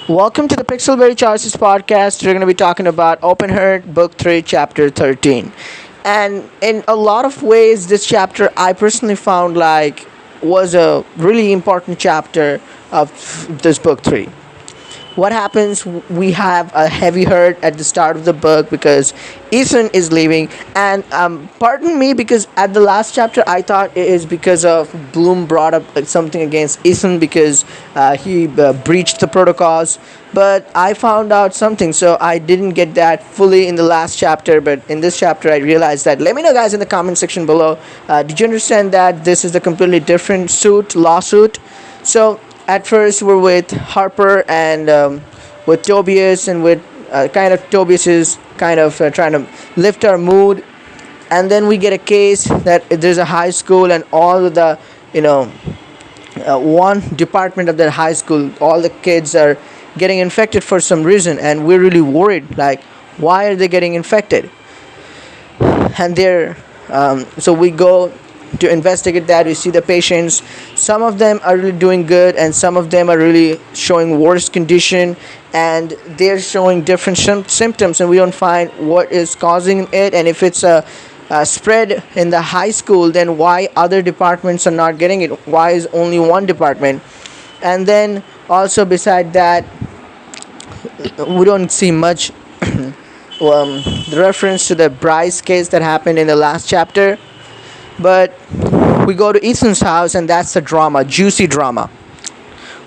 Welcome to the Pixelberry Choices podcast. We're going to be talking about Open Heart, Book 3, Chapter 13. And in a lot of ways, this chapter I personally found like was a really important chapter of this book 3. What happens, we have a heavy hurt at the start of the book because Ethan is leaving. And pardon me, because at the last chapter I thought it is because of Bloom brought up something against Ethan because he breached the protocols, but I found out something, so I didn't get that fully in the last chapter. But in this chapter I realized that. Let me know, guys, in the comment section below, did you understand that this is a completely different lawsuit? So at first we're with Harper and with Tobias, and with kind of Tobias is kind of trying to lift our mood, and then we get a case that there's a high school, and all of the one department of that high school, all the kids are getting infected for some reason, and we're really worried, like, why are they getting infected? And they're so we go to investigate that. We see the patients. Some of them are really doing good, and some of them are really showing worse condition, and they're showing different symptoms, and we don't find what is causing it. And if it's a spread in the high school, then why other departments are not getting it? Why is only one department? And then also beside that, we don't see much the reference to the Bryce case that happened in the last chapter. But we go to Ethan's house, and that's the drama, juicy drama.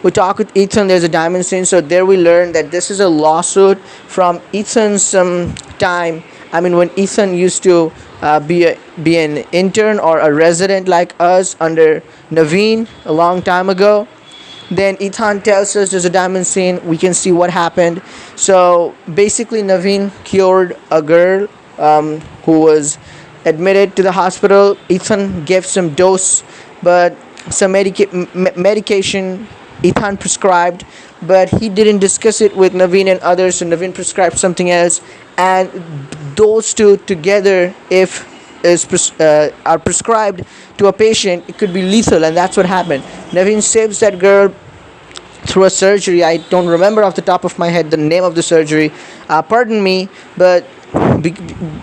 We talk with Ethan. There's a diamond scene, so there we learn that this is a lawsuit from Ethan's time. I mean, when Ethan used to be an intern or a resident like us under Naveen a long time ago. Then Ethan tells us there's a diamond scene. We can see what happened. So basically, Naveen cured a girl who was admitted to the hospital. Ethan gave some dose, but some medication Ethan prescribed, but he didn't discuss it with Naveen and others, so Naveen prescribed something else, and those two together, if are prescribed to a patient, it could be lethal, and that's what happened. Naveen saves that girl through a surgery. I don't remember off the top of my head the name of the surgery. Pardon me, but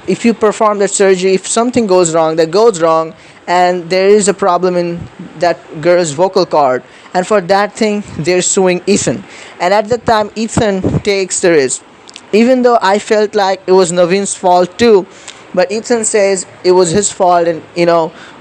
if you perform that surgery, if something goes wrong, that goes wrong, and there is a problem in that girl's vocal cord, and for that thing they're suing Ethan. And at that time Ethan takes the risk, even though I felt like it was Naveen's fault too. But Ethan says it was his fault, and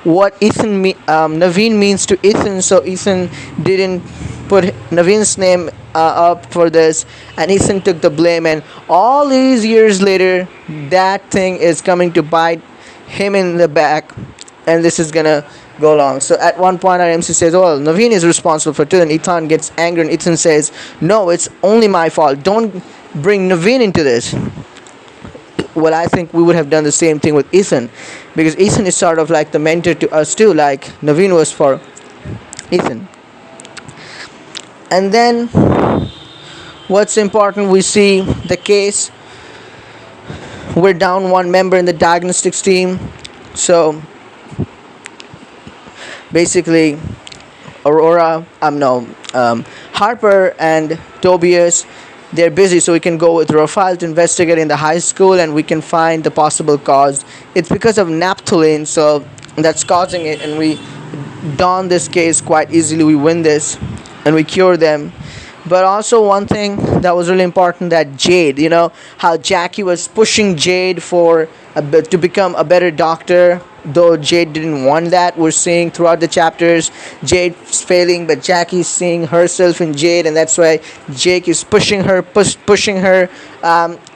what Naveen means to Ethan, so Ethan didn't put Naveen's name up for this, and Ethan took the blame. And all these years later, that thing is coming to bite him in the back, and this is gonna go long. So at one point, our MC says, "Oh, Naveen is responsible for it," and Ethan gets angry, and Ethan says, "No, it's only my fault. Don't bring Naveen into this." Well, I think we would have done the same thing with Ethan, because Ethan is sort of like the mentor to us too, like Naveen was for Ethan. And then what's important, we see the case. We're down one member in the diagnostics team, so basically Harper and Tobias, they're busy, so we can go with Rafael to investigate in the high school, and we can find the possible cause. It's because of naphthalene, so that's causing it, and we don this case quite easily. We win this, and we cure them. But also one thing that was really important, that Jade, how Jackie was pushing Jade to become a better doctor, though Jade didn't want that. We're seeing throughout the chapters Jade's failing, but Jackie's seeing herself in Jade, and that's why Jake is pushing her,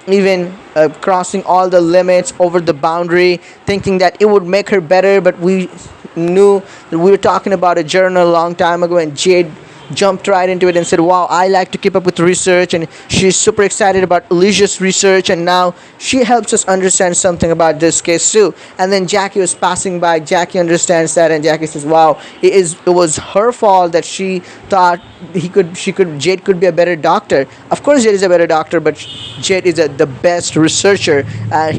even crossing all the limits over the boundary, thinking that it would make her better. But we knew that we were talking about a journal a long time ago, and Jade jumped right into it and said, "Wow, I like to keep up with research," and she's super excited about Alicia's research, and now she helps us understand something about this case too. And then Jackie was passing by. Jackie understands that, and Jackie says, "Wow, it was her fault that she thought Jade could be a better doctor." Of course, Jade is a better doctor, but Jade is the best researcher.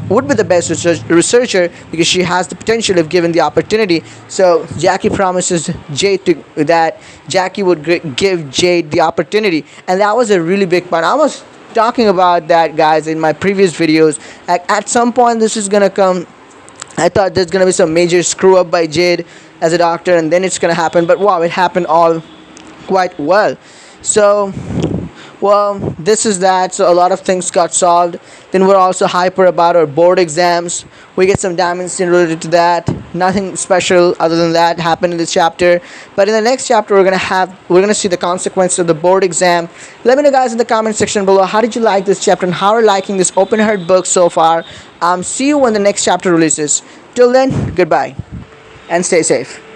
Would be the best researcher because she has the potential if given the opportunity. So Jackie promises Jade that Jackie would give Jade the opportunity, and that was a really big part. I was talking about that, guys, in my previous videos. At some point, this is gonna come. I thought there's gonna be some major screw up by Jade as a doctor, and then it's gonna happen. But wow, it happened all quite well. So, well, this is that. So a lot of things got solved. Then we're also hyper about our board exams. We get some diamonds related to that. Nothing special other than that happened in this chapter. But in the next chapter, we're gonna see the consequences of the board exam. Let me know, guys, in the comment section below, how did you like this chapter and how are you liking this open heart book so far. See you when the next chapter releases. Till then, goodbye and stay safe.